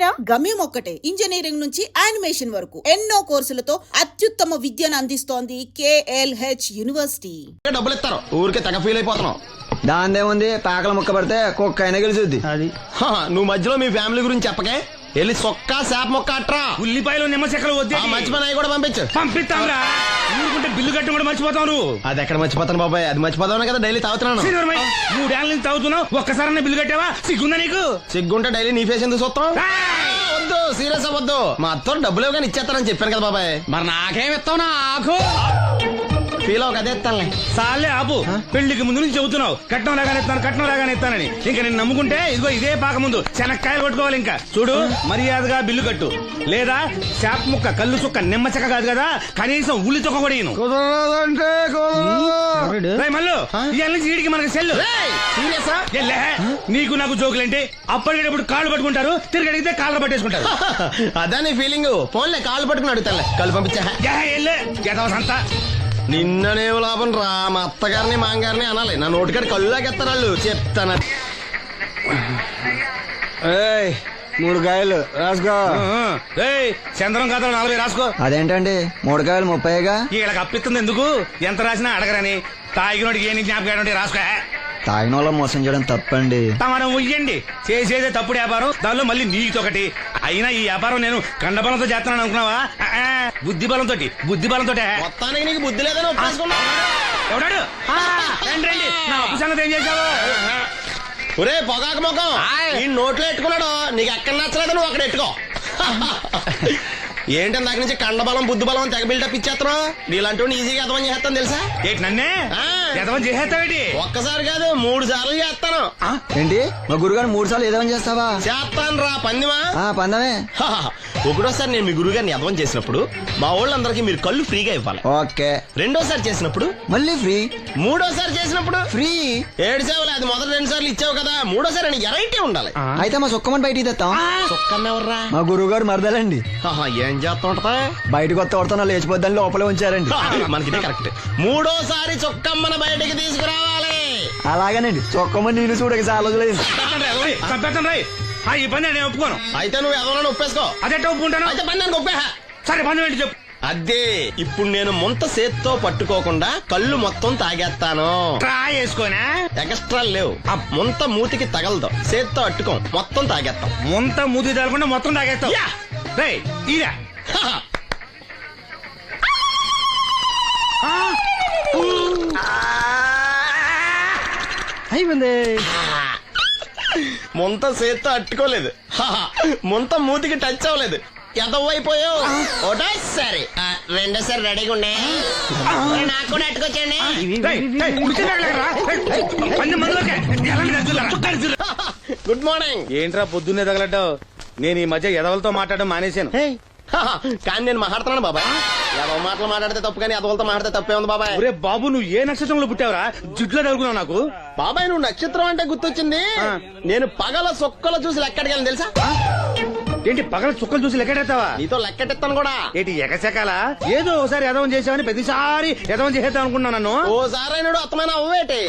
పేరా? గమ్యం ఒక్కటే, ఇంజనీరింగ్ నుంచి యానిమేషన్ వరకు ఎన్నో కోర్సులతో అత్యుత్తమ విద్యను అందిస్తోంది KLH యూనివర్సిటీ. డబ్బులు ఇస్తారు, ఊరికే తెగ ఫీల్ అయిపోతున్నావు. దాందేముంది, పేకల ముక్క పడితే కుక్క అయినా గెలిచుద్ది. అది నువ్వు మధ్యలో మీ ఫ్యామిలీ గురించి చెప్పకే, వెళ్ళి సొక్క శాప మొక్క అట్రా. ఉల్లిపాయలు నిమ్మ చెక్కలు వద్దే, మంచి పని అవి కూడా పంపించు. పంపిస్తాంరా. ఊరుకుంటే బిల్లు కట్టి కూడా మర్చిపోతావు నువ్వు. అది ఎక్కడ మర్చిపోతాను బాబాయ్, అది మర్చిపోతావు కదా డైలీ తాగుతున్నాను. 3 ఏళ్ళ నుంచి తాగుతున్నావు, ఒక్కసారి బిల్లు కట్టావా? సిగ్గుందా నీకు? సిగ్గుంటే డైలీ నీ ఫేస్ ఎందుకు చూస్తాం? వద్దు, సీరియస్ అవ్వద్దు. మా అత్తో డబ్బులు ఇవ్వగానే ఇచ్చేస్తానని చెప్పాను కదా బాబాయ్. మరి నాకేం ఇస్తావు? నాకు ఫీల్ అవ్వక అదే ఇస్తానులే. సాలే ఆపు, పెళ్లికి ముందు నుంచి చెబుతున్నావు కట్నం లాగానే ఇస్తానని. ఇంకా నేను నమ్ముకుంటే ఇదిగో ఇదే పాక ముందు శనక్కాయలు కొట్టుకోవాలి. ఇంకా చూడు, మర్యాదగా బిల్లు కట్టు, లేదా చేప ముక్క కళ్ళు చుక్క నిమ్మ చెక్క కాదు కదా, కనీసం ఉల్లి తొక్క కూడా ఇయ్యను. మళ్ళీ ఇవాళ నుంచి వీడికి మనకి సెల్లు. నీకు నాకు జోకులేంటి? అప్పటికేటప్పుడు కాళ్ళు పట్టుకుంటారు, తిరిగి అడిగితే కాళ్ళు పట్టేసుకుంటారు. అదే నీ ఫీలింగ్. ఫోన్లే కాళ్ళు పట్టుకుని అడుగుతానులే, కళ్ళు పంపించా. అంతా నిన్ననే లాభం రా, మా అత్తగారిని మాంగారిని అనాలి. నా నోటికాడి కళ్ళులాగెత్తారు వాళ్ళు. చెప్తాను. 3 కాయలు రాసుకో. చంద్రం కథలు 40 రాసుకో. అదేంటండి 3 కాయలు 30గా? వీళ్ళకి అప్పిస్తుంది ఎందుకు? ఎంత రాసినా అడగరని. తాగినోడికి ఏ జ్ఞాపకం రాసుకో. తాగిన వాళ్ళ మోసం చేయడం తప్పండి. మనం ఉయ్యండి, చేసేదే తప్పుడు వ్యాపారం, దానిలో మళ్ళీ నీతోకటి. అయినా ఈ వ్యాపారం నేను కండబలంతో చేస్తున్నాను అనుకున్నావా? బుద్ధి బలంతో. మొత్తానికి నీకు బుద్ధి లేదని ఒప్పేసుకున్నా. ఎవడాడు? రండి, నా అప్పు సంగతి ఏం చేశావు? ఒరే పొగాకు ముఖం, ఈ నోట్లో ఎట్టుకున్నాడు. నీకు ఎక్కడ నచ్చలేదు, నువ్వు అక్కడ ఎట్టుకో. ఏంటని దగ్గర నుంచి కండబలం బుద్ధి బలం తెగ బిల్డప్ ఇచ్చేస్తున్నావు. నీలాంటి ఈజీగా ఎదవని చేస్తాను తెలుసా? ఏంటి నన్నే ఎదవని చేసేస్తావేటి? ఒక్కసారి కాదు 3 సార్లు చేస్తాను. ఏంటి, మా గురుగారు 3 సార్లు ఎదవని చేస్తావా? చేస్తాను రా పందిమా. పందమే. ఒకటోసారి నేను మీ గురుగారిని ఎదవని చేసినప్పుడు మా వాళ్ళందరికీ మీరు కళ్ళు ఫ్రీగా ఇవ్వాలి. ఓకే. రెండోసారి చేసినప్పుడు మళ్ళీ ఫ్రీ. మూడోసారి చేసినప్పుడు ఫ్రీ. 7 సేవలు, అది మొదటి 2 సార్లు ఇచ్చావు కదా, మూడోసారి అని ఎరైటీ ఉండాలి. అయితే మా సుక్కమని బయటికి తెస్తాం. సుక్కమ్మెవర్రా? మా గురువుగారు మరదలండి. ఏం చేస్తుంటా? బయటకు వస్తే కొడతాను, లేచిపోద్దని లోపలే ఉంచారండి. మనకి కరెక్ట్. మూడోసారి చొక్కమ్మని బయటికి తీసుకురావాలి. అలాగేనండి, చొక్కమని నేను చూడక చాలా రోజులైంది. ఈ పని నేను ఒప్పుకోను. అయితే నువ్వు ఎవరైనా ఒప్పేసుకో. అదే ఒప్పుకుంటాను. అయితే పని ఒప్పే. సరే పని ఏంటి చెప్పు. అదే ఇప్పుడు నేను ముంత చేత్తో పట్టుకోకుండా కళ్ళు మొత్తం తాగేస్తాను. ట్రై చేసుకోనా? ఎక్స్ట్రా లేవు. ఆ ముంత మూతికి తగలదు, చేత్తో అట్టుకోం, మొత్తం తాగేస్తాం. ముంత మూతి తగలకుండా మొత్తం తాగేస్తాం. అయిపోయింది. ముంత చేత్తో అట్టుకోలేదు, ముంత మూతికి టచ్ అవ్వలేదు, ఎదవైపోయావు. ఒకటోసారి రెండోసారి రెడీగా ఉండే. నాకు కూడా అట్టుకొచ్చండి. Good morning. ఏంట్రా పొద్దున్నే తగలడ్డావు? నేను ఈ మధ్య ఎదవలతో మాట్లాడడం మానేశాను. కానీ నేను మాట్లాడుతున్నాను బాబాయ్. ఎదవ మాటలు మాట్లాడితే తప్పు, కానీ ఎదవలతో మాట్లాడితే తప్పే ఉంది బాబాయ్. ఒరే బాబు, నువ్వు ఏ నక్షత్రంలో పుట్టావురా? జుట్లో తగులుకున్నావు నాకు. బాబాయ్ నువ్వు నక్షత్రం అంటే గుర్తొచ్చింది. నేను పగల సొక్కలు చూసి లెక్కడికెళ్ళను తెలుసా? ఏంటి పగల చుక్కలు చూసి లెక్కెడతావా? నీతో లెక్కెట్టాను కూడా. ఏంటి ఎగసెకాల? ఏదో ఒకసారి ఎదవం చేసావని ప్రతిసారి ఎదవం చేసేద్దాం అనుకున్నాను నన్ను. ఓసారి అయినాడు అత్తమైన అవ్వేటి.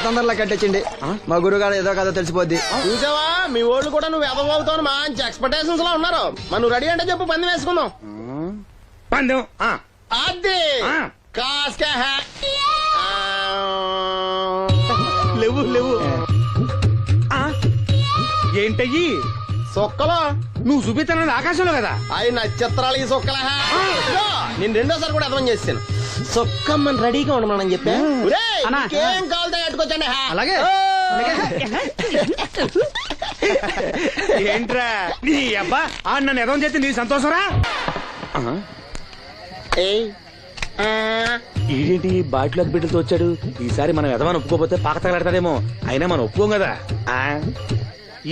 తొందరలో కట్టించండి, మా గురుగారు ఏదో కదా తెలిసిపోద్ది. చూసావా, మీ వాళ్ళు కూడా నువ్వు ఎదవ అవుతావు మంచి ఎక్స్పెక్టేషన్స్ లో ఉన్నారు. మరి నువ్వు రెడీ అంటే చెప్పు, పందెం వేసుకుందాం. పందెం అది కాస్క లేవు ఏంటయ్యి సొక్కలో నువ్వు చూపిస్తానది ఆకాశంలో కదా? అవి నక్షత్రాలు ఈ సొక్కల. నేను రెండోసారి కూడా అర్థం చేస్తాను. సొక్కమ్మని రెడీగా ఉండమని చెప్పా. ఏం కావాలితే కట్టుకోవచ్చండి. అలాగే. ఏంట్రా నీ అబ్బా నన్ను ఎదవం చేస్తే నీ సంతోషరా? ఏంటి బాటిలోకి బిడ్డలతో వచ్చాడు? ఈసారి మనం ఎదవని ఒప్పుకోపోతే పాక తగలడతాడేమో. అయినా మనం ఒప్పుకోం కదా.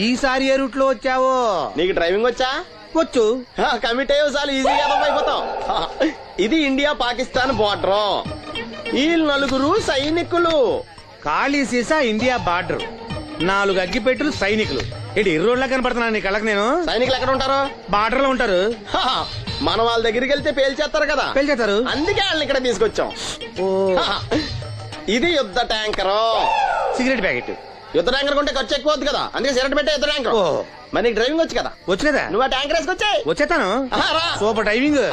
ఈసారి ఏ రూట్ లో వచ్చావో? నీకు డ్రైవింగ్ వచ్చా? వచ్చు. కమిట్ అయ్యే చాలు, ఈజీగా అయిపోతావు. ఇది ఇండియా పాకిస్తాన్ బోర్డర్. ఈ 4 సైనికులు. ఖాళీ సీసా ఇండియా బార్డర్, 4 అగ్గిపెట్టులు సైనికులు. ఏంటి ఇర్రోడ్లా కనపడుతున్నాను నీ కళ్ళకి నేను? సైనికులు ఎక్కడ ఉంటారు? బార్డర్ లో ఉంటారు. మనం వాళ్ళ దగ్గరికి వెళ్తే పేల్చేస్తారు కదా. పేల్చేస్తారు. అందుకే వాళ్ళని ఇక్కడ తీసుకొచ్చాం. ఇది యుద్ధ ట్యాంకరు. Cigarette packet. యుద్ధ ట్యాంకర్ కొంటే ఖర్చు ఎక్కువ అవుతుంది కదా, అందుకే సిగరెట్ పెట్టే యుద్ధ ట్యాంకర్. మరి నీకు డ్రైవింగ్ వచ్చు కదా, వచ్చు కదా, నువ్వు ఆ ట్యాంకర్ వేసుకొచ్చాయి. వచ్చేస్తాను. రా. Super driving.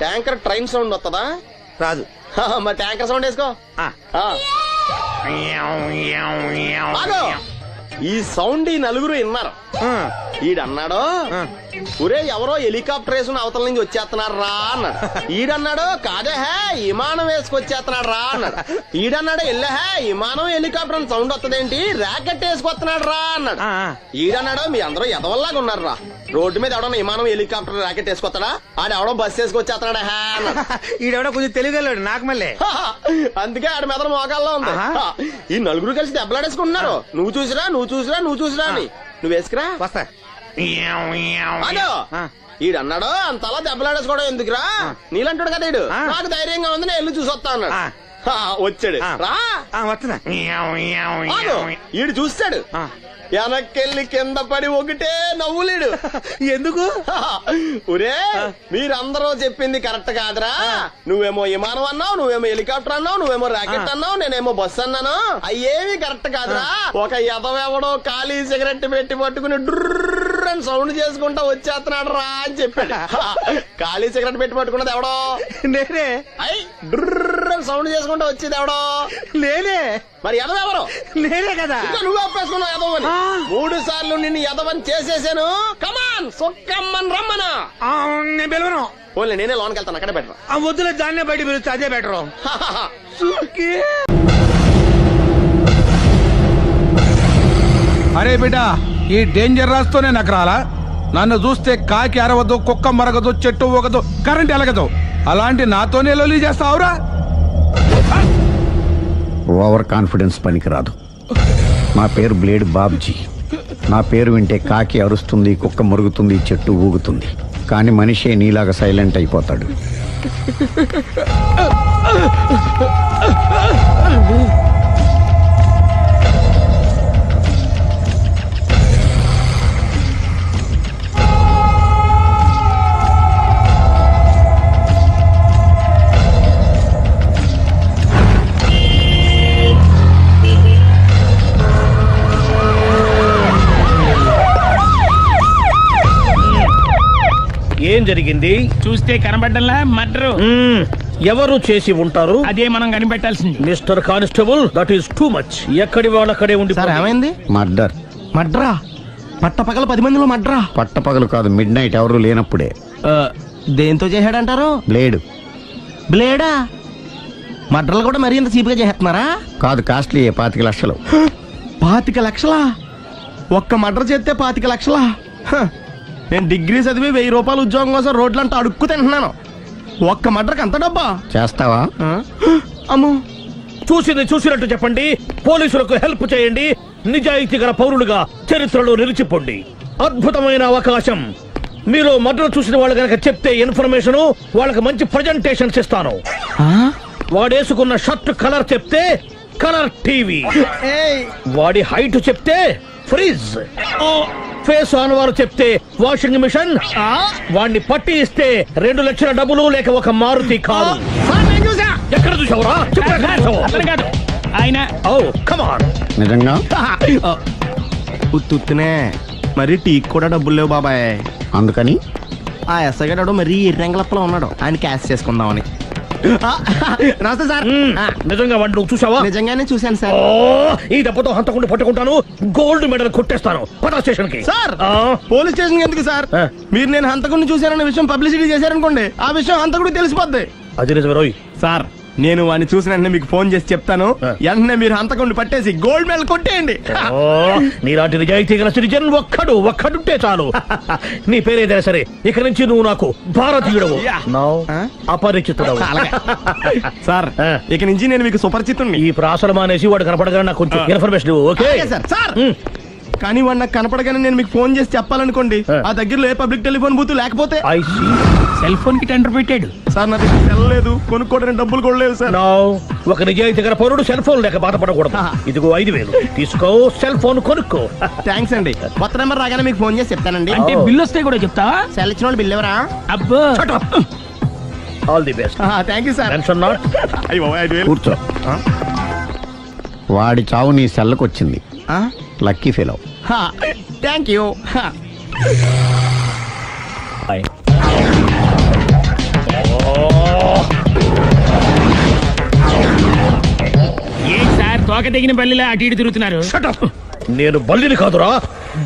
Tanker train sound వస్తుందా? రాదు. మరి ట్యాంకర్ సౌండ్ వేసుకో. ఆగు. ఈ సౌండ్ ఈ నలుగురు విన్నారు. ఈడన్నాడు, ఒరే ఎవరో హెలికాప్టర్ వేసుకుని అవతల నుంచి వచ్చేస్తున్నారు రా అన్నాడు. ఈడన్నాడు, కాదే హే విమానం వేసుకొచ్చేస్తున్నాడు రా అన్నాడు. ఈడన్నాడు, ఎల్లహే విమానం హెలికాప్టర్ అని సౌండ్ వస్తుందేంటి, ర్యాకెట్ వేసుకొస్తున్నాడు రా అన్నాడు. ఈడన్నాడు, మీ అందరూ ఎదవల్లాగా ఉన్నారు రా, రోడ్డు మీద ఎవడన్నా విమానం హెలికాప్టర్ ర్యాకెట్ వేసుకొస్తాడా, ఆడెవడో బస్సు వేసుకొచ్చేస్తున్నాడు హే అన్నాడు. ఈడెవడో కొంచెం తెలియగలడు నాకు మళ్ళీ. అందుకే ఆడ మెదడు మోకాల్లో ఉంది. ఈ నలుగురు కలిసి దెబ్బలాడేసుకుంటున్నారు. నువ్వు చూసిరా అని. నువ్వు వేసుకురా. వస్తా. ఈడన్నాడు, అంతలా దెబ్బలాడేసుకోవడం ఎందుకురా, నీలంటాడు కదా ఈడు, నాకు ధైర్యంగా ఉంది నేను వెళ్ళి చూసొస్తా అన్నాడు. వచ్చాడు రా. వస్తున్నా. ఈడు చూస్తాడు, వెనక్కెళ్ళి కింద పడి ఒకటే నవ్వులేడు. ఎందుకు? ఒరే మీరందరూ చెప్పింది కరెక్ట్ కాదురా, నువ్వేమో విమానం అన్నావు, నువ్వేమో హెలికాప్టర్ అన్నావు, నువ్వేమో రాకెట్ అన్నావు, నేనేమో బస్సు అన్నాను, అయ్యేవి కరెక్ట్ కాదురా. ఒక ఎదవెవడో ఖాళీ సిగరెట్ పెట్టి పట్టుకుని డుర్ర్ అని సౌండ్ చేసుకుంటా వచ్చేస్తున్నాడు రా అని చెప్పాడు. ఖాళీ సిగరెట్ పెట్టి పట్టుకున్నది ఎవడో నేనే. అయ్యి డుర్ర్ అని సౌండ్ చేసుకుంటా వచ్చేది ఎవడో నేనే. మరి ఎదవెవరు? నేనే కదా. నువ్వు ఒప్పేసుకున్నావు ఎదవని. 3 సార్లు నిన్ను ఎదవని చేసేసాను. కమాన్ సొక్కమ్మని రమ్మను. నేను పిలవను. ఓన్లీ నేనే లోన్కి వెళ్తాను, అక్కడే బెటర్. ఆ వద్దులే, దాన్నే బయట పిలుస్తా, అదే బెటర్. అరే బిడ్డ, ఈ డేంజర్ రాస్తూనే నాకు రాలా. నన్ను చూస్తే కాకి అరవదు, కుక్క మరగదు, చెట్టు ఊగదు, కరెంట్ ఎలగదు. అలాంటి నాతోనే లొల్లి చేస్తావురా? ఓవర్ కాన్ఫిడెన్స్ పనికిరాదు. నా పేరు బ్లేడ్ బాబ్జీ. నా పేరు వింటే కాకి అరుస్తుంది, కుక్క మురుగుతుంది, చెట్టు ఊగుతుంది, కానీ మనిషే నీలాగా సైలెంట్ అయిపోతాడు. ఏం జరిగింది? చూస్తే కనబడ్డంలా మర్డరు. ఎవరు చేసి ఉంటారు? అదే మనం కనిపెట్టాల్సింది. Mister constable, that is too much. ఎక్కడి వాళ్ళక్కడే ఉండి. ఏమైంది? మర్డర్. మడ్రా? పట్టపగల 10 మందిలో మడ్రా? పట్టపగలు కాదు, మిడ్ నైట్ ఎవరు లేనప్పుడే. దేంతో చేశాడంటారు? బ్లేడ్. బ్లేడా? మడ్రలు కూడా మరీ ఇంత చీప్గా చేస్తున్నారా? కాదు, కాస్ట్లీ 25 లక్షలు. 25 లక్షలా? ఒక్క మడ్ర చేస్తే 25 లక్షలా? నేను డిగ్రీ చదివి 1000 రూపాయలు ఉద్యోగం కోసం రోడ్లంతా అడుక్కు తింటున్నాను. ఒక్క మడ్రకు అంత డబ్బా? చేస్తావా? అమ్మో. చూసినట్టు చెప్పండి, పోలీసులకు హెల్ప్ చేయండి, నిజాయితీ గల పౌరులుగా చరిత్రలో నిలిచిపోండి. అద్భుతమైన అవకాశం. మీరు మర్డర్ చూసిన వాళ్ళు కనుక చెప్తే ఇన్ఫర్మేషన్, వాళ్ళకి మంచి ప్రజెంటేషన్స్ ఇస్తాను. వాడేసుకున్న షర్ట్ కలర్ చెప్తే కలర్ టీవీ, వాడి హైట్ చెప్తే ఫ్రిజ్, ఫేస్ ఆన్ వారు చెప్తే వాషింగ్ మిషన్, వాడిని పట్టి ఇస్తే 2 లక్షల డబ్బులు లేక ఒక మారుతి కారు. ఎక్కడ చూసావురా? కాదు ఆయన. ఓ కమాన్. నిజంగా? ఉత్తునే మరి టీకి కూడా డబ్బులు లేవు బాబాయ్. అందుకని ఆ ఎస్ఐ గారు మరీ ఎర్రంగలప్పలో ఉన్నాడు, ఆయన క్యాష్ చేసుకుందామని. నమస్తే సార్. నిజంగా వాడిని నువ్వు చూసావా? నిజంగానే చూశాను సార్. ఈ దెబ్బతో హంతకుండా పట్టుకుంటాను, గోల్డ్ మెడల్ కొట్టేస్తాను. పద స్టేషన్ కి. సార్ పోలీస్ స్టేషన్ ఎందుకు సార్? మీరు నేను హంతకుడిని చూశానన్న విషయం పబ్లిసిటీ చేశారనుకోండి, ఆ విషయం హంతకుడికి తెలిసిపోద్ది. అది నిజమే రోయ్. సార్ నేను వాడిని చూసిన వెంటనే మీకు ఫోన్ చేసి చెప్తాను, వెంటనే మీరు హంతకుడిని పట్టేసి గోల్డ్ మెడల్ కొట్టేయండి. నీలాంటి నిజాయితీ గల సిటిజన్ ఒక్కడుంటే చాలు. నీ పేరేదైనా సరే, ఇక నుంచి నువ్వు నాకు భారతీయుడవు, అపరిచితుడవు. సార్ ఇక నుంచి నేను మీకు సుపరిచితుడిని. ఈ ప్రాసలు మానేసి వాడు కనపడగా నాకు కొంచెం ఇన్ఫర్మేషన్ ఇవ్వు. Okay sir. సార్ కానీ వాడు నాకు కనపడగానే నేను మీకు ఫోన్ చేసి చెప్పాలనుకోండి, ఆ దగ్గరలో ఏ పబ్లిక్ టెలిఫోన్ బూత్ లేకపోతే. సెల్ ఫోన్ కి టెండర్ పెట్టాడు సార్. నా దగ్గర సెల్ లేదు, కొనుక్కోవడానికి డబ్బులు కూడా లేవు సార్. ఒక నిజాయితీ గల పౌరుడు సెల్ ఫోన్ లేక బాధపడకూడదు. ఇదిగో 5000 తీసుకో, సెల్ ఫోన్ కొనుక్కో. థ్యాంక్స్ అండి. కొత్త నెంబర్ రాగానే మీకు ఫోన్ చేసి చెప్తానండి. అంటే బిల్లు వస్తే కూడా చెప్తా. సెల్ ఇచ్చిన వాళ్ళు బిల్ ఎవరా? అబ్బో all the best. Thank you sir. Tension not. అయ్యో 5,000. కూర్చో. వాడి చావు నీ సెల్లకు వచ్చింది. Lucky fellow. Thank you. ఏంటి సార్ తోక తెగిన బల్లిలా అటు ఇటు తిరుగుతున్నారు? Shut up. నేను బల్లిని కాదురా,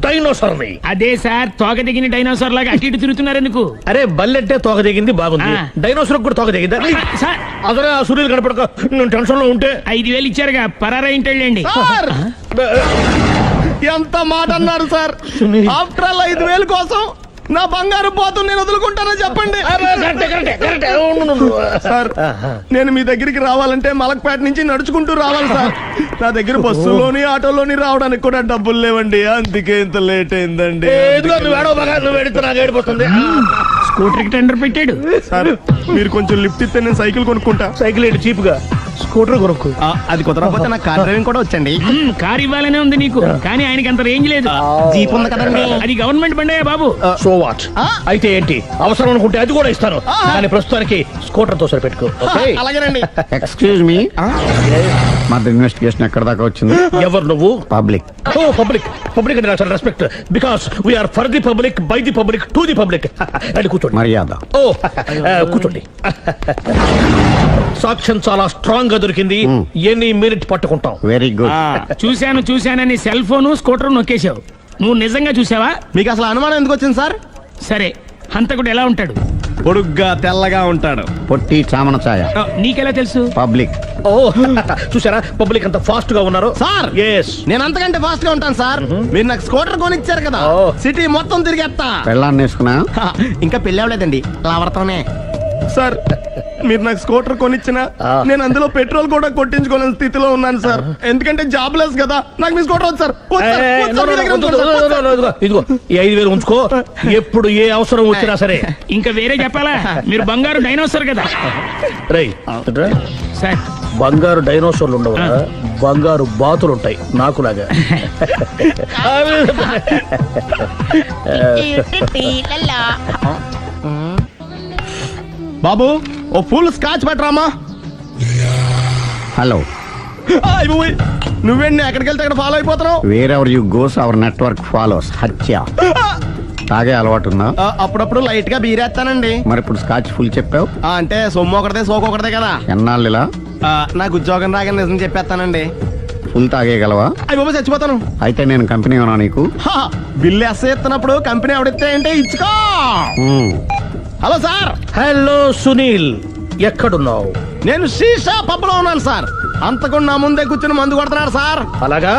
డైనోసార్ని. అదే సార్ తోక తెగిన డైనోసార్ లాగా అటు ఇటు తిరుగుతున్నారు ఎందుకు? అరే బల్లెట్టే తోక దిగింది బాగుంది, ఆ. డైనోసార్ కూడా తోక దిగిందా? సార్ అదరే ఆ సూర్యులు కనపడక నేను టెన్షన్ లో ఉంటే 5,000 ఇచ్చారుగా పరారా ఇంటండి. సార్ ఎంత మాట అన్నారు సార్. ఆఫ్టర్ ఆల్ 5,000 కోసం నా బంగారు పోతు నేను వదులుకుంటానని చెప్పండి. సార్ నేను మీ దగ్గరికి రావాలంటే మలక్పేట నుంచి నడుచుకుంటూ రావాలి సార్. నా దగ్గర బస్సులోని ఆటోలోని రావడానికి కూడా డబ్బులు లేవండి, అందుకే ఇంత లేట్ అయిందండి. స్కూటర్ కి టెండర్ పెట్టాడు. సార్ మీరు కొంచెం లిఫ్ట్ ఇస్తే నేను సైకిల్ కొనుక్కుంటా. సైకిల్ ఏంటి చీప్ గా, స్కూటర్ కొనుక్కు. అది కుదరకపోతే నాకు కార్ డ్రైవింగ్ కూడా వచ్చండి. కార్ ఇవ్వాలనే ఉంది నీకు, కానీ ఆయనకి అంత రేంజ్ లేదు. జీప్ ఉంది కదండి. అది గవర్నమెంట్ బండే బాబు. So what? అయితే ఏంటి, అవసరం అనుకుంటే అది కూడా ఇస్తాను, కానీ ప్రస్తుతానికి స్కూటర్ తో సరిపెట్టుకో. అలాగేనండి. ఎక్స్క్యూజ్ మీ, మా ఇన్వెస్టిగేషన్ ఎక్కడ దాకా వచ్చింది? ఎవరు నువ్వు? పబ్లిక్. ఓ పబ్లిక్. పబ్లిక్ అంటే చాలా respect, because we are for the public, by the public, to the public. అది కూర్చోండి. మర్యాద. ఓ కూర్చోండి. సాక్ష్యం చాలా స్ట్రాంగ్ గా దొరికింది, ఎన్ని మినిట్ పట్టుకుంటాం. Very good. చూశానని సెల్ ఫోను స్కూటర్ నొక్కేశావు. నువ్వు నిజంగా చూసావా? మీకు అసలు అనుమానం ఎందుకు వచ్చింది సార్? సరే, హంతకుడు ఎలా ఉంటాడు? పొడుగ్గా తెల్లగా ఉంటాడు. పొట్టి చామన ఛాయ. నీకెలా తెలుసు? పబ్లిక్. ఓ చూసారా పబ్లిక్ అంత ఫాస్ట్ గా ఉన్నారు. సార్ ఎస్, నేను అంతకంటే ఫాస్ట్ గా ఉంటాను సార్. మీరు నాకు స్కూటర్ కొనిచ్చారు కదా, సిటీ మొత్తం తిరిగేస్తా. పెళ్ళాన్ని వేసుకున్నా? ఇంకా పెళ్లి అవ్వలేదండి, లావర్తోనే. సార్ మీరు నాకు స్కూటర్ కొనిచ్చిన నేను అందులో పెట్రోల్ కూడా కొట్టించుకోలేని స్థితిలో ఉన్నాను సార్. ఎందుకంటే జాబ్ లెస్ కదా, నాకు మీ స్కూటర్ వద్దు సార్. ఇదిగో ఈ 5,000 ఉంచుకో, ఎప్పుడు ఏ అవసరం వచ్చినా సరే. ఇంకా వేరే చెప్పాలా? మీరు బంగారు డైనోసార్ కదా. రై సార్ బంగారు డైనోసార్లు ఉండవు, బంగారు బాతులు ఉంటాయి నాకులాగా. బాబు ఓ ఫుల్ స్కాచ్ పెట్టరామా. హలో. నువ్వేండి ఎక్కడికి వెళ్తే అక్కడ ఫాలో అయిపోతున్నావు? Wherever you goes our network follows. హత్య. తాగే అలవాటు ఉందా? అప్పుడప్పుడు లైట్ గా బీరేస్తానండి. మరి ఇప్పుడు స్కాచ్ ఫుల్ చెప్పావు అంటే సొమ్ము ఒకటిదే సోకు ఒకటిదే కదా. ఎన్నాళ్ళు ఇలా? నాకు ఉద్యోగం రాగానే నిజం చెప్పేస్తానండి. ఫుల్ తాగేయగలవా? అయ్యి బాబు చచ్చిపోతాను. అయితే నేను కంపెనీ ఉన్నా నీకు? బిల్లు ఎస్ ఎత్తినప్పుడు కంపెనీ ఎవడితే అంటే ఇచ్చుకో. Hello sir. హలో సునీల్, ఎక్కడున్నావు? నేను శీషా పబ్ లో ఉన్నాను సార్. అంతకుండా నా ముందే కూర్చుని మందు కొడుతున్నాడు సార్. అలాగా,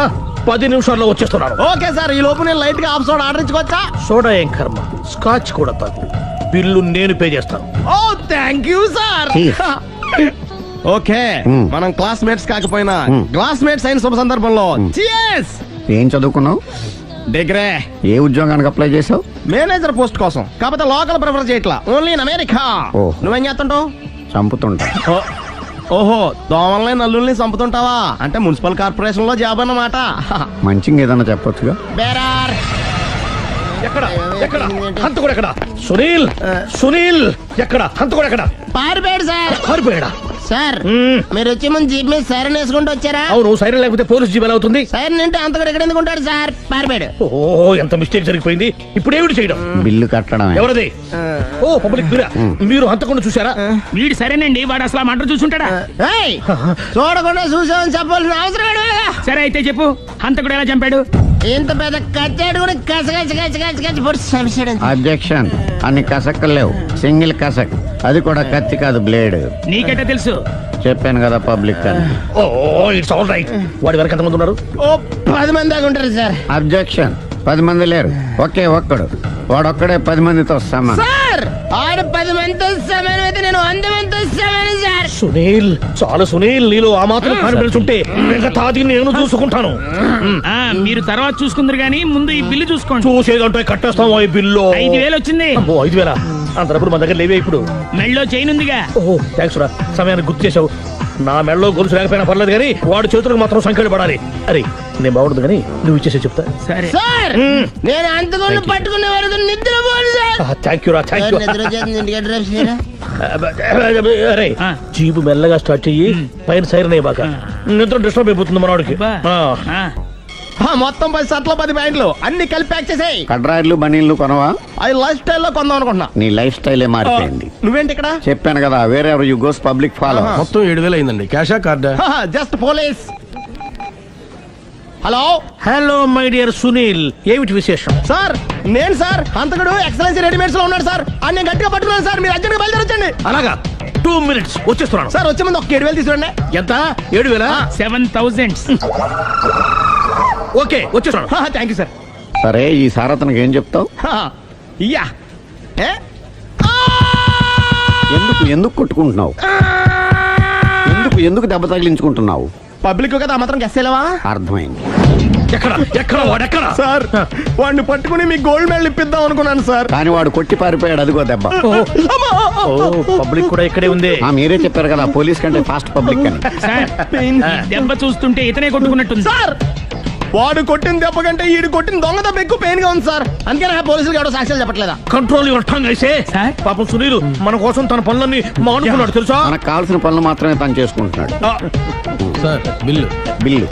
10 నిమిషాల్లో వచ్చేస్తున్నాను. ఓకే సార్, ఈ లోపు నేను లైట్ గా హాఫ్ సోడా ఆర్డర్ ఇచ్చుకోవచ్చా? సోడా ఏం కర్మ, స్కాచ్ కూడా తాగు, బిల్లు నేను పే చేస్తాను. ఓ థ్యాంక్ యూ సార్. ఓకే, మనం క్లాస్మేట్స్ కాకపోయినా క్లాస్మేట్స్ అయిన శుభ సందర్భంలో cheers. ఏం చదువుకున్నావు? డిగ్రీ. ఏ ఉద్యోగానికి అప్లై చేసావు? మేనేజర్ పోస్ట్ కోసం, కాకపోతే లోకల్ ప్రిఫర్ చేయట్లా, ఓన్లీ ఇన్ అమెరికా. నువ్వేం చేస్తుంటావు? చంపుతుంటా. ఓహో, దోమల్ని నల్లుల్ని చంపుతుంటావా? అంటే మున్సిపల్ కార్పొరేషన్ లో జాబ్ అన్నమాట. మంచిగా ఏదన్నా చెప్పొచ్చుగా. బేరార్. ఎక్కడ ఎక్కడ హంతకుడు ఎక్కడ? సునీల్, సునీల్ ఎక్కడ? హంతకుడు ఎక్కడ? పారిపోయాడు సార్. పారిపోయాడా? సార్ మీరు వచ్చే ముందు జీప్ మీద సైరన్ వేసుకుంటూ వచ్చారా? అవును, సైరన్ లేకపోతే పోలీస్ జీబ్ ఎలా అవుతుంది? సైరన్ అంటే అంతకుడు ఎక్కడ ఎందుకు ఉంటాడు సార్? పారిపోయాడు. ఓ ఎంత మిస్టేక్ జరిగిపోయింది. ఇప్పుడు ఏమిటి చేయడం? బిల్లు కట్టడమే. ఎవరది? ఓ పబ్లిక్ మీరా? మీరు హంతకుండా చూసారా? వీడు సరేనండి, వాడు అసలు ఆ మంట చూసుంటాడా? చూడకుండా చూసామని చెప్పాల్సిన అవసరం లేదు. సరే అయితే చెప్పు, హంతకుడు ఎలా చంపాడు? ఇంత పెద్ద కచ్చాడు కూడా కస అబ్జెక్షన్. అన్ని కసక్కలు లేవు, సింగిల్ కసక్, అది కూడా కత్తి కాదు, బ్లేడ్. నీకెట్టా తెలుసు? చెప్పాను కదా పబ్లిక్ అని. Oh it's all right. వాడి వరకు ఎంతమంది ఉన్నారు? ఓ 10 మంది దాకా ఉంటారు సార్. అబ్జెక్షన్. 10 మంది లేరు, ఒకే ఒక్కడు. వాడొక్కడే 10 మందితో సమానం. సార్ ఆడు 10 మందితో సమానం అయితే నేను 100 మందితో సమానం సార్. సునీల్, చాలు సునీల్, నీలో ఆ మాత్రం కాన్ఫిడెన్స్ ఉంటే మిగతాది నేను చూసుకుంటాను. మీరు తర్వాత చూసుకుందరు గానీ ముందు ఈ బిల్లు చూసుకోండి. చూసేదంటే కట్టేస్తాం. ఈ బిల్లు 5,000 వచ్చింది. 5,000 అంత డబ్బులు మన దగ్గర లేవే ఇప్పుడు. మెళ్ళో చైన్ ఉందిగా. ఓహో థ్యాంక్స్ రా, సమయానికి గుర్తు చేసావు. నా మెడలో గొలుసు లేకపోయినా పర్లేదు కానీ వాడి చేతులకు మాత్రం సంఖ్యలు పడాలి. అరే నేను బాగుండదు కానీ నువ్వు ఇచ్చేసి చెప్తా. సరే సార్ నేను అంతకుండా పట్టుకునే వరకు నిద్రపోను సార్. థ్యాంక్ యూ రా, థ్యాంక్ యూ. నిద్ర వచ్చేస్తుంది, ఇంటికి డ్రైవ్ చేయరా? అరే ఆ. జీబు మెల్లగా స్టార్ట్ చెయ్యి, పైన సైరన్ అయ్యాక నిద్ర డిస్టర్బ్ అయిపోతుంది మనవాడికి. ఆ, మొత్తం 10 షర్ట్లు 10 ప్యాంట్లు అన్ని కలిపి ప్యాక్ చేసేయ్. కడ్రాయిలు బనీళ్లు కొనవా? అది లైఫ్ స్టైల్లో కొందాం అనుకుంటున్నా. నీ లైఫ్ స్టైలే మారిపోయింది. నువ్వేంటి ఇక్కడ? చెప్పాను కదా, వేరే ఎవరు యు గోస్ పబ్లిక్ ఫాలో. మొత్తం 7,000 అయిందండి. క్యాషా కార్డా? Just police. Hello hello my dear Sunil, ఏమిటి విశేషం? సార్, నేను సార్ హంతకుడు ఎక్సలెన్సీ రెడీమేడ్స్ లో ఉన్నాడు సార్. అని నేను గట్టిగా పట్టుకున్నాను సార్. మీరు అర్జెంట్గా బయలుదేరొచ్చండి. అలాగా 2 minutes వచ్చేస్తున్నాను. సార్ వచ్చే ముందు ఒక 7,000 తీసుకురండి. ఎంత? 7,000? 7,000. ఓకే వచ్చేస్తున్నాను. Thank you sir. సరే, ఈ సారతనకి ఏం చెప్తావు? ఇయ్యా ఏ? ఎందుకు కొట్టుకుంటున్నావు? ఎందుకు దెబ్బ తగిలించుకుంటున్నావు? పబ్లిక్ కదా మాత్రం గెస్సేలవా? అర్థమైంది. ఎక్కడ వాడెక్కడ? సార్ వాడిని పట్టుకుని మీ గోల్డ్ మెడల్ ఇప్పిద్దాం అనుకున్నాను సార్. కానీ వాడు కొట్టి పారిపోయాడు, అదిగో దెబ్బ. పబ్లిక్ కూడా ఇక్కడే ఉంది. మీరే చెప్పారు కదా, పోలీస్ కంటే ఫాస్ట్ పబ్లిక్ అని. సార్ ఈ దెబ్బ చూస్తుంటే ఇతనే కొట్టుకున్నట్టుంది. సార్ వాడు కొట్టిన దెబ్బ కంటే ఈడు కొట్టిన దొంగ దెబ్బ ఎక్కువ పెయిన్ గా ఉంది సార్. అందుకే నా పోలీసులు ఎవడో సాక్ష్యాలు చెప్పట్లేదా? కంట్రోల్ యువర్ టంగ్ అయితే. సార్? పాపం సునీల్ మన కోసం తన పనులన్నీ మానుకున్నాడు తెలుసా? మనకు కావాల్సిన పనులు మాత్రమే తను చేసుకుంటున్నాడు. Sir bill. బిల్లు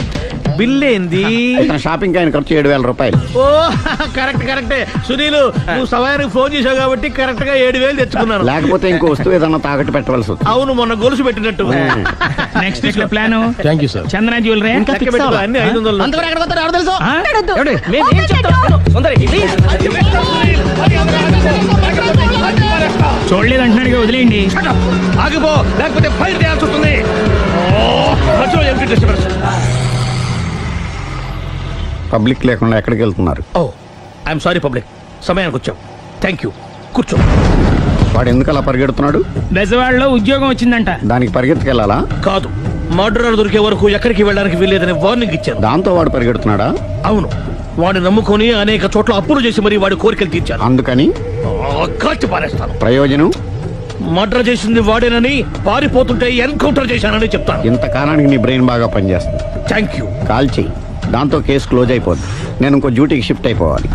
బిల్ ఏంది? ఇతను షాపింగ్ ఆయన ఖర్చు 7,000 రూపాయలు. ఓ కరెక్టే సునీల్, నువ్వు సమయానికి ఫోన్ చేసావు కాబట్టి కరెక్ట్ గా 7,000 తెచ్చుకున్నాను. లేకపోతే ఇంకో వస్తువు ఏదన్నా తాకట్టు పెట్టవలసి వస్తుంది. అవును, మొన్న గొలుసు పెట్టినట్టు. నెక్స్ట్ వీక్ లో plan thank you sir. Chandra jewellery. లెక్క పెట్టుకో, అన్ని 500. అంతవరకు ఎక్కడ పోతారు ఎవరు తెలుసు? చూడలేదు అంటున్నాడు, వదిలేయండి. ఆగిపో, లేకపోతే ఫైర్ చేయాల్సి వస్తుంది. మధ్యలో ఏమిటి disturbance? పబ్లిక్ లేకుండా ఎక్కడికి వెళ్తున్నారు? ఓ ఐఎమ్ సారీ పబ్లిక్, సమయానికి వచ్చాం. థ్యాంక్ యూ, కూర్చో. వాడు ఎందుకు అలా పరిగెడుతున్నాడు? బెజవాడలో ఉద్యోగం వచ్చిందంట. దానికి పరిగెత్తుకెళ్ళాలా? కాదు, మర్డర్ దొరికే వరకు ఎక్కడికి వెళ్ళడానికి వీల్లేదని వార్నింగ్ ఇచ్చాను. దాంతో వాడు పరిగెడుతున్నాడా? అవును, వాడిని నమ్ముకొని అనేక చోట్ల అప్పులు చేసి మరి వాడి కోరికలు తీర్చాను. అందుకని కాల్చి పారేస్తాను. ప్రయోజనం? మర్డర్ చేసింది వాడేనని, పారిపోతుంటే ఎన్కౌంటర్ చేశానని చెప్తాను. ఇంతకాలానికి నీ బ్రెయిన్ బాగా పనిచేస్తుంది. Thank you. కాల్ చెయ్యి, దాంతో కేసు క్లోజ్ అయిపోద్ది. నేను ఇంకో డ్యూటీకి షిఫ్ట్ అయిపోవాలి.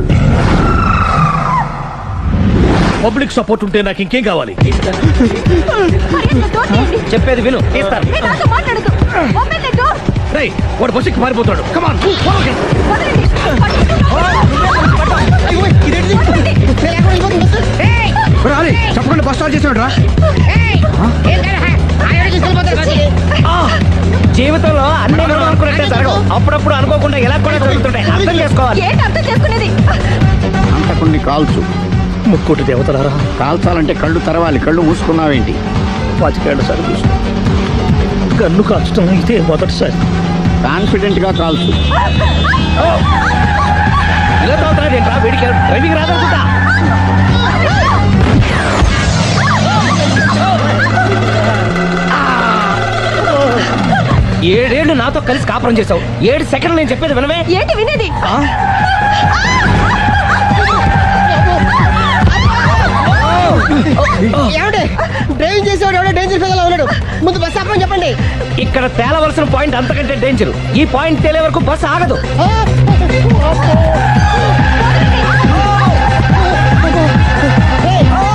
పబ్లిక్ సపోర్ట్ ఉంటే నాకు ఇంకేం కావాలి? చెప్పేది విను. రేయ్, వాడు బస్సుకి పారిపోతాడు. కమాన్ చెప్పకుండా బస్ స్టార్ట్ చేసాడు రా. జీవితంలో అన్ని అనుకున్నట్టే జరగవు. అప్పుడప్పుడు అనుకోకుండా ఎలా కూడా జరుగుతుంటాయి. అర్థం చేసుకోవాలి. అంతకుని కాల్చు. ముక్కోటి దేవతలారా, కాల్చాలంటే కళ్ళు తెరవాలి. కళ్ళు మూసుకున్నావేంటి? 25 సార్లు చూసిన గన్ను కాల్చడం ఇదే మొదటిసారి. కాన్ఫిడెంట్ గా కాల్చు. ఇలా తోతాడేంట్రా? వీడికి డ్రైవింగ్ రాదనుకుంటా. ఏడేళ్లు నాతో కలిసి కాపురం చేసావు. 7 సెకండ్లు నేను చెప్పేది వినవే. ఏంటి వినేది? డ్రైవింగ్ చేసేవాడు ఎవడో డేంజర్ ఫెలో ఉన్నాడు. ముందు బస్ ఆపమని చెప్పండి. ఇక్కడ తేలవలసిన పాయింట్ అంతకంటే డేంజర్. ఈ పాయింట్ తేలే వరకు బస్సు ఆగదు.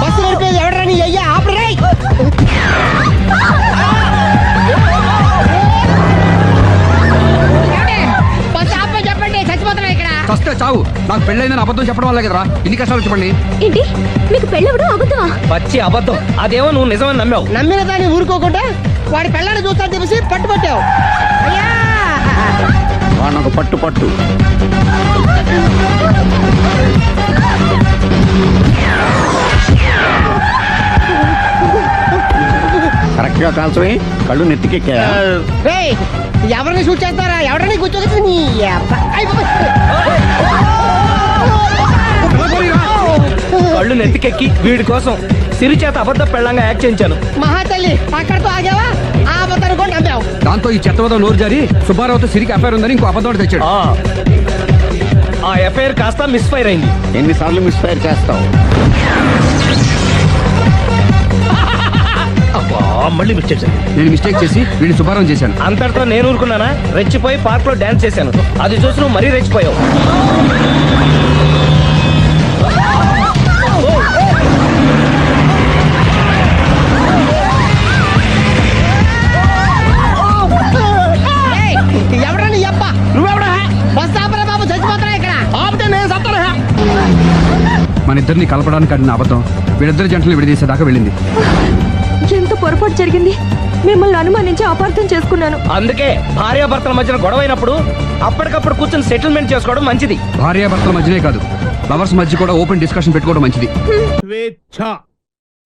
బస్సు నడిపేది ఎవడరా? నీ అయ్యా ఆపరే. బస్ ఆపమని చెప్పండి. చచ్చిపోతున్నా ఇక్కడ. ఫస్ట్ చావు. నాకు పెళ్ళైందని అబద్ధం చెప్పడం వల్ల కదరా ఇన్ని కష్టాలు చెప్పండి. ఏంటి మీకు పెళ్ళవడం అబద్ధమా? పచ్చి అబద్ధం. అదేమో నువ్వు నిజమని నమ్మావు. నమ్మిన దాన్ని ఊరుకోకుండా వాడి పెళ్ళాన్ని చూస్తా తెలిసి పట్టుబట్టావు. అయ్యా వాడిని ఒక పట్టు పట్టు. కరెక్ట్ గా కాల్చవే. కళ్ళు నెత్తికెక్కా? ఎవరిని షూట్ చేస్తారా? ఎవరిని కూర్చోగచ్చు. నీ కళ్ళు నెత్తికెక్కి వీడి కోసం సిరి చేత అబద్ధ పెళ్ళంగా యాక్ట్ చేయించాను. మహాతల్లి అక్కడితో ఆగావా? ఆ అబద్ధాన్ని కూడా నమ్మావు. దాంతో ఈ చెత్తవద నోరు జారి సుబ్బారావుతో సిరికి అఫైర్ ఉందని ఇంకో అబద్ధం తెచ్చాడు. ఆ ఎఫ్ఐఆర్ కాస్త మిస్ఫైర్ అయింది. ఎన్నిసార్లు మిస్ఫైర్ చేస్తావు? అబ్బా మళ్ళీ మిస్టేక్ జరిగింది. నేను మిస్టేక్ చేసి వీడిని శుభారం చేశాను. అంతటితో నేను ఊరుకున్నానా? రెచ్చిపోయి పార్క్ లో డాన్స్ చేశాను. అది చూసి నువ్వు మరీ రెచ్చిపోయావు. ఎవరా నీ అబ్బా? నువ్వెవడా? బస్ ఆపరా బాబు, చచ్చిపోతారా ఇక్కడ? ఆపితే నేను సత్తాను. మన ఇద్దరిని కలపడానికి ఆడిన అబద్ధం వీళ్ళిద్దరి జంటలు విడదీసేదాకా వెళ్ళింది. ఎంత పొరపాటు జరిగింది. మిమ్మల్ని అనుమానించి అపార్థం చేసుకున్నాను. అందుకే భార్యాభర్తల మధ్యన గొడవ అయినప్పుడు అప్పటికప్పుడు కూర్చొని సెటిల్మెంట్ చేసుకోవడం మంచిది. భార్యాభర్తల మధ్యనే కాదు, లవర్స్ మధ్య కూడా ఓపెన్ డిస్కషన్ పెట్టుకోవడం మంచిది. స్వేచ్ఛ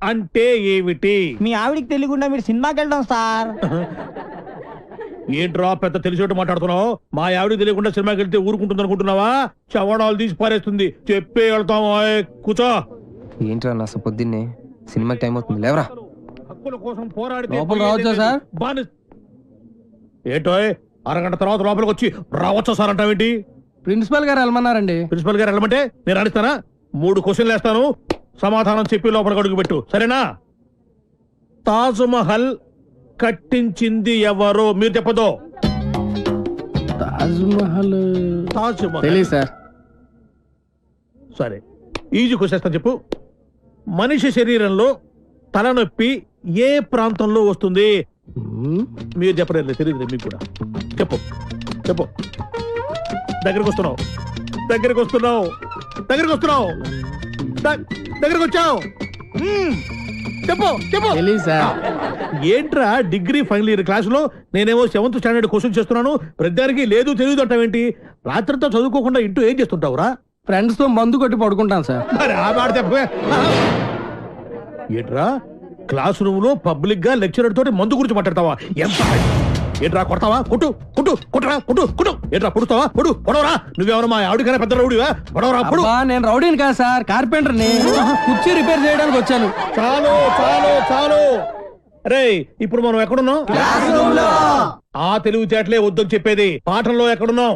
అంటే ఏమిటి? మీ ఆవిడికి తెలియకుండా మీరు సినిమాకి వెళ్ళడం సార్. ఏంట్రా పెద్ద తెలిసేట్టు మాట్లాడుతున్నావు? మా ఆవిడకి తెలియకుండా సినిమాకి వెళ్తే ఊరుకుంటుంది అనుకుంటున్నావా? చవడాలు తీసి పారేస్తుంది. చెప్పే వెళ్తాము. కూర్చో. ఏంట్రా నా పొద్దున్నే సినిమాకి టైం అవుతుంది, లేవరా. హక్కుల కోసం పోరాడితే లోపల రావచ్చా సార్? ఏంటో అరగంట తర్వాత లోపలికి వచ్చి రావచ్చా సార్ అంటావేంటి? ప్రిన్సిపల్ గారు వెళ్ళమన్నారండి. ప్రిన్సిపల్ గారు వెళ్ళమంటే నేను అడుగుతానా? 3 క్వశ్చన్లు వేస్తాను, సమాధానం చెప్పి లోపలికి అడుగు పెట్టు, సరేనా? తాజ్ మహల్ కట్టించింది ఎవరు? మీరు చెప్పదు. తాజ్ మహల్ తాజ్ మహల్ తెలియదు సార్. సరే, ఈజీ క్వశ్చన్ చెప్పు. మనిషి శరీరంలో తలనొప్పి ఏ ప్రాంతంలో వస్తుంది? మీరు చెప్పలేదు, తెలియదు మీకు కూడా. చెప్పు చెప్పు. దగ్గరికి వస్తున్నావు, దగ్గరికి వస్తున్నావు, దగ్గరికి వస్తున్నావు, దగ్గరికి వచ్చావు. చెప్పు చెప్పు. తెలియదు సార్. ఏంట్రా డిగ్రీ ఫైనల్ ఇయర్ క్లాసులో నేనేమో 7th స్టాండర్డ్ క్వశ్చన్ చేస్తున్నాను, ప్రతిదానికి లేదు తెలియదు అంటావేంటి? రాత్రితో చదువుకోకుండా ఇంటూ ఏం చేస్తుంటావురా? ఫ్రెండ్స్ తో మందు కొట్టి పడుకుంటాను సార్. మరి ఆ మాట చెప్పవే. ఏంట్రా క్లాస్ రూమ్ లో పబ్లిక్ గా లెక్చరర్ తోటి మందు గురించి మాట్లాడతావా? ఎంత ఏంట్రా కొడతావా? కొట్టు కొట్టు కొట్టరా కొట్టు కొట్టు. ఏంట్రా పొడుస్తావా? పొడు పొడవరా. నువ్వెవరు మా ఆవిడకైనా పెద్ద రౌడీవా? పొడవరా పొడు. నేను రౌడీని కాదు సార్, కార్పెంటర్ ని. కుర్చీ రిపేర్ చేయడానికి వచ్చాను. చాలు చాలు చాలు. రే ఇప్పుడు మనం ఎక్కడున్నాం? ఆ తెలివితేటలే వద్దని చెప్పేది. పాఠంలో ఎక్కడున్నాం?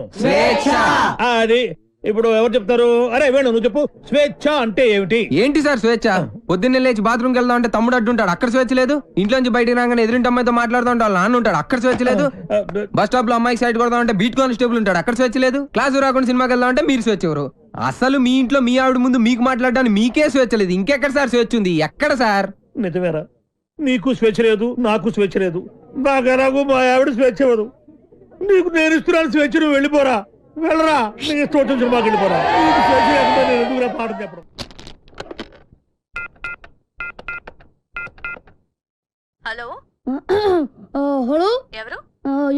అది ఇప్పుడు ఎవరు చెప్తారు? అరే వేణు నువ్వు చెప్పు. స్వేచ్ఛ అంటే ఏమిటి? ఏంటి సార్ స్వేచ్ఛ? పొద్దున్నే లేచి బాత్రూమ్కి వెళ్దాం అంటే తమ్ముడు అడ్డుంటాడు, అక్కడ స్వేచ్ఛ లేదు. ఇంట్లోంచి బయటికి రాగానే ఎదురింటి అమ్మాయితో మాట్లాడుతూ ఉంటాడు, నాన్న ఉంటాడు, అక్కడ స్వేచ్ఛ లేదు. బస్ స్టాప్ లో అమ్మాయికి సైడ్ కొడదాం అంటే బీట్ కానిస్టేబుల్ ఉంటాడు, అక్కడ స్వేచ్ఛ లేదు. క్లాస్ రాకుండా సినిమాకి వెళ్దాం అంటే మీరు స్వేచ్ఛ ఎవరు? అసలు మీ ఇంట్లో మీ ఆవిడ ముందు మీకు మాట్లాడడానికి మీకే స్వేచ్ఛ లేదు, ఇంకెక్కడ సార్ స్వేచ్ఛ ఉంది? ఎక్కడ సార్? నిజమేరా, నీకు స్వేచ్ఛ లేదు, నాకు స్వేచ్ఛ లేదు. నాకు మా ఆవిడ స్వేచ్ఛ ఇవ్వదు. నీకు నేను ఇస్తున్నాను స్వేచ్ఛ, నువ్వు వెళ్ళిపోరా. వెళ్ళరా, నీకు ఇష్టం వచ్చిన సినిమాకి వెళ్ళిపోరా. నీకు స్వేచ్ఛ లేకుండా నేను ఎందుకురా పాఠం చెప్పడం? హలో హలో, ఎవరు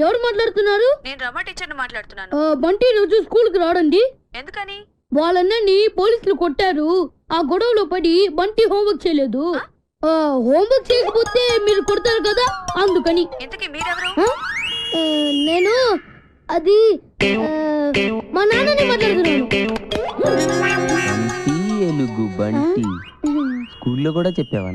ఎవరు మాట్లాడుతున్నారు? నేను రమా టీచర్ మాట్లాడుతున్నాను. బంటి రోజు స్కూల్ కి రాడండి. ఎందుకని? వాళ్ళన్నీ పోలీసులు కొట్టారు. ఆ గొడవలో పడి బంటి హోంవర్క్ చేయలేదు. హోంవర్క్ చేయకపోతే మీరు కొడతారు కదా, అందుకని. ఇంతకీ మీరెవరు? నేను అది మా నాన్నని మాట్లాడుతున్నాను. ఏనుగు బంటి స్కూల్లో కూడా చెప్పావా?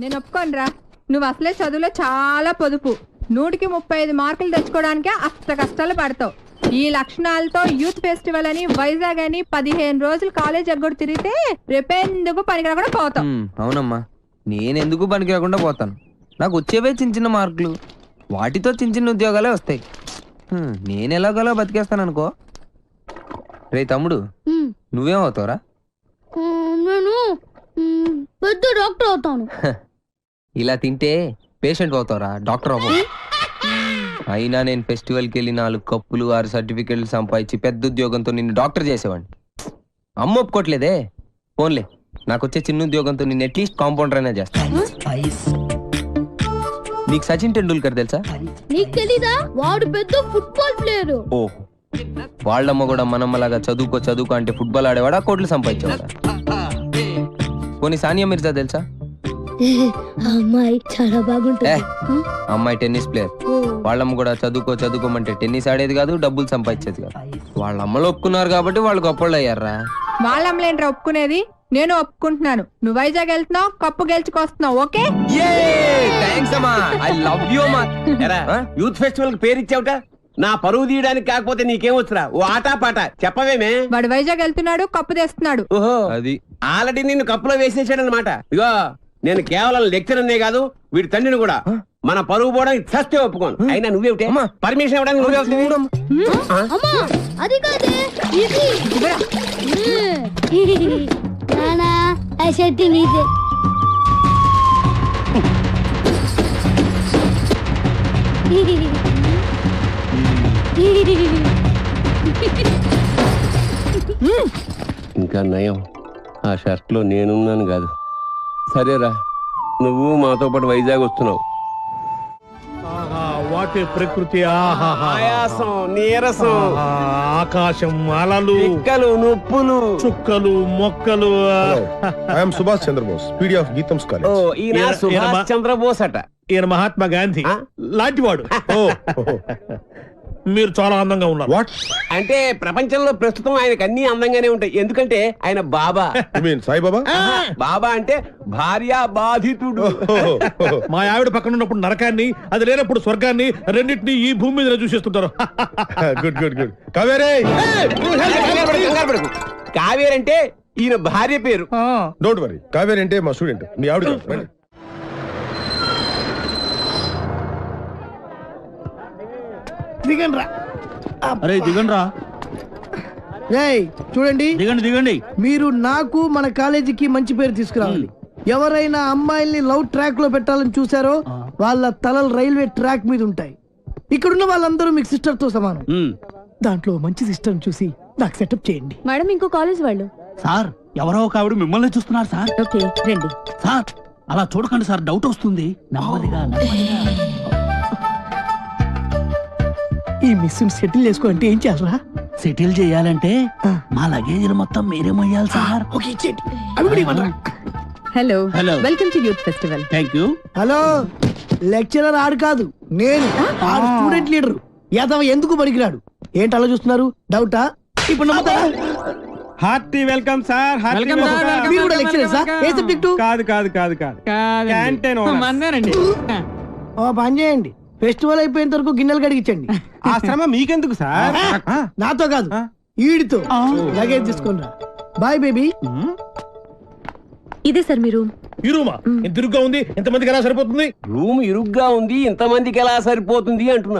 నేను ఒప్పుకోనరా. నువ్వు అసలే చదువులో చాలా పొదుపు. 100కి 35 మార్కులు తెచ్చుకోవడానికే అష్ట కష్టాలు పడతావు. ఈ లక్షణాలతో యూత్ ఫెస్టివల్ అని వైజాగ్ అని 15 రోజులు కాలేజ్ ఎగ్గొడు తిరిగితే రేపెందుకు పనికిరాకుండా పోతాం. అవునమ్మా, నేనెందుకు పనికి రాకుండా పోతాను? నాకు వచ్చేవే చిన్న చిన్న మార్కులు, వాటితో చిన్న చిన్న ఉద్యోగాలే వస్తాయి. నేను ఎలాగోలా బతికేస్తాను అనుకో. రే తమ్ముడు, నువ్వేమవుతావురా? నేను పెద్ద డాక్టర్ అవుతాను. ఇలా తింటే పేషెంట్ అవుతావురా, డాక్టర్ అవ్వవు. అయినా నేను ఫెస్టివల్కి వెళ్ళి 4 కప్పులు 6 సర్టిఫికెట్లు సంపాదించి పెద్ద ఉద్యోగంతో నిన్ను డాక్టర్ చేసేవాడిని. అమ్మ ఒప్పుకోట్లేదే. ఫోన్లే, నాకు వచ్చే చిన్న ఉద్యోగంతో నిన్ను అట్లీస్ట్ కాంపౌండర్ అయినా చేస్తాను. నీకు సచిన్ టెండూల్కర్ తెలుసా? నీకు తెలీదా? వాడు పెద్ద ఫుట్బాల్ ప్లేయర్. ఓ, వాళ్ళమ్మ కూడా మనమ్మలాగా చదువుకో అంటే ఫుట్బాల్ ఆడేవాడా, కోట్లు సంపాదించేవాడా? పోనీ సానియా మిర్జా తెలుసా? అమ్మాయి చాలా బాగుంటుంది. అమ్మాయి టెన్నిస్ ప్లేయర్. వాళ్ళమ్మ కూడా చదువుకోమంటే టెన్నిస్ ఆడేది కాదు, డబ్బులు సంపాదించేది కాదు. వాళ్ళ అమ్మలు ఒప్పుకున్నారు కాబట్టి వాళ్ళు గొప్పళ్ళు అయ్యారా. వాళ్ళమ్మలేంట్రా ఒప్పుకునేది? నేను ఒప్పుకుంటున్నాను. నువ్వు వైజాగ్ వెళ్తున్నావు, కప్పు గెలుచుకొస్తున్నావు. ఓకే, యూత్ ఫెస్టివల్ కి పేరు ఇచ్చావుట. నా పరువు తీయడానికి కాకపోతే నీకేం వచ్చురా? ఓ ఆటా పాట చెప్పవేమే? వాడు వైజాగ్ వెళ్తున్నాడు, కప్పు తెస్తున్నాడు. ఓహో, అది ఆల్రెడీ నిన్ను కప్పులో వేసేసాడు అనమాట. ఇగో నేను కేవలం లెక్చరర్నే కాదు వీడి తండ్రిని కూడా. మన పరువు పోవడానికి చస్తే ఒప్పుకోను. అయినా నువ్వేమిటే పర్మిషన్ ఇవ్వడానికి నువ్వే అమ్మా అది కాదే ఇది నానా ఆ షర్ట్ నీదే ఇంకా నయం ఆ షర్ట్ లో నేనున్నాను కాదు. సరేరా నువ్వు మాతో పాటు వైజాగ్ వస్తున్నావు. వాటి ప్రకృతి ఆయాసం నీరసం ఆకాశం అలలు పిక్కలు నొప్పులు చుక్కలు మొక్కలు. I'm Subhash Chandrabose PD of GITAM's ఓ కాలేజ్. ఈయన సుభాష్ చంద్రబోస్ అట. ఈయన మహాత్మా గాంధీ లాంటివాడు. మీరు చాలా అందంగా ఉన్నారు. వాట్ అంటే ప్రపంచంలో ప్రస్తుతం ఆయనకు అన్ని అందంగానే ఉంటాయి. ఎందుకంటే ఆయన బాబా. సాయిబాబా. బాబా అంటే భార్యా బాధితుడు. మా ఆవిడ పక్కన ఉన్నప్పుడు నరకాన్ని, అది లేనప్పుడు స్వర్గాన్ని, రెండింటినీ ఈ భూమి మీద చూసేస్తుంటారు. Good good good. కావేరే. కావేరి అంటే ఈయన భార్య పేరు. Don't worry. కావేరి అంటే మా స్టూడెంట్. మీ ఆవిడ కాదు. దిగండి అరే దిగండి రా. చూడండి దిగండి దిగండి. మీరు నాకు మన కాలేజీకి మంచి పేరు తీసుకురావాలి. ఎవరైనా అమ్మాయిల్ని లవ్ ట్రాక్ లో పెట్టాలని చూసారో వాళ్ళ తలలు రైల్వే ట్రాక్ మీద ఉంటాయి. ఇక్కడున్న వాళ్ళందరూ మీకు సిస్టర్ తో సమానం. దాంట్లో మంచి సిస్టర్ చూసి నాకు సెటప్ చేయండి. మేడం ఇంకో కాలేజ్ వాళ్ళు. సార్ ఎవరో ఒక ఆవిడ మిమ్మల్ని చూస్తున్నారు సార్. ఓకే రండి. సార్ అలా చూడకండి సార్, డౌట్ వస్తుంది. నెమ్మదిగా నెమ్మదిగా. ఈ మిస్ సెటిల్ చేసుకో అంటే ఏం చేయాలరా? సెటిల్ చేయాలంటే మా లగేజీలు మొత్తం మీరే మొయ్యాలి సార్. ఓకే ఇచ్చేయండి. అవి కూడా ఇవ్వండి. Hello hello. Welcome to youth festival. Thank you. Hello, lecturer ఆడు కాదు, నేను ఆడు స్టూడెంట్ లీడర్. యాదవ ఎందుకు పనికిరాడు? ఏంటి అలా చూస్తున్నారు? డౌటా? ఇప్పుడు నమ్ముతారా? Hearty welcome sir. Welcome sir. మీరు కూడా లెక్చరర్ సార్? ఏ సబ్జెక్టు? కాదు కాదు కాదు కాదు. క్యాంటీన్ మందేనండి. ఓ పని చేయండి, ఫెస్టివల్ అయిపోయేంత వరకు గిన్నెలు కడిగించండి. ఆ శ్రమ మీకెందుకు సార్? నాతో కాదు, ఈడితో. లగేజ్ తీసుకుని రా. Boy baby. ఇదే సార్ మీ రూమ్. ఈ రూమా ఇంత ఇరుగ్గా ఉంది, ఎంతమందికి ఎలా సరిపోతుంది? రూమ్ ఇరుగ్గా ఉంది, ఇంతమందికి ఎలా సరిపోతుంది అంటున్నా.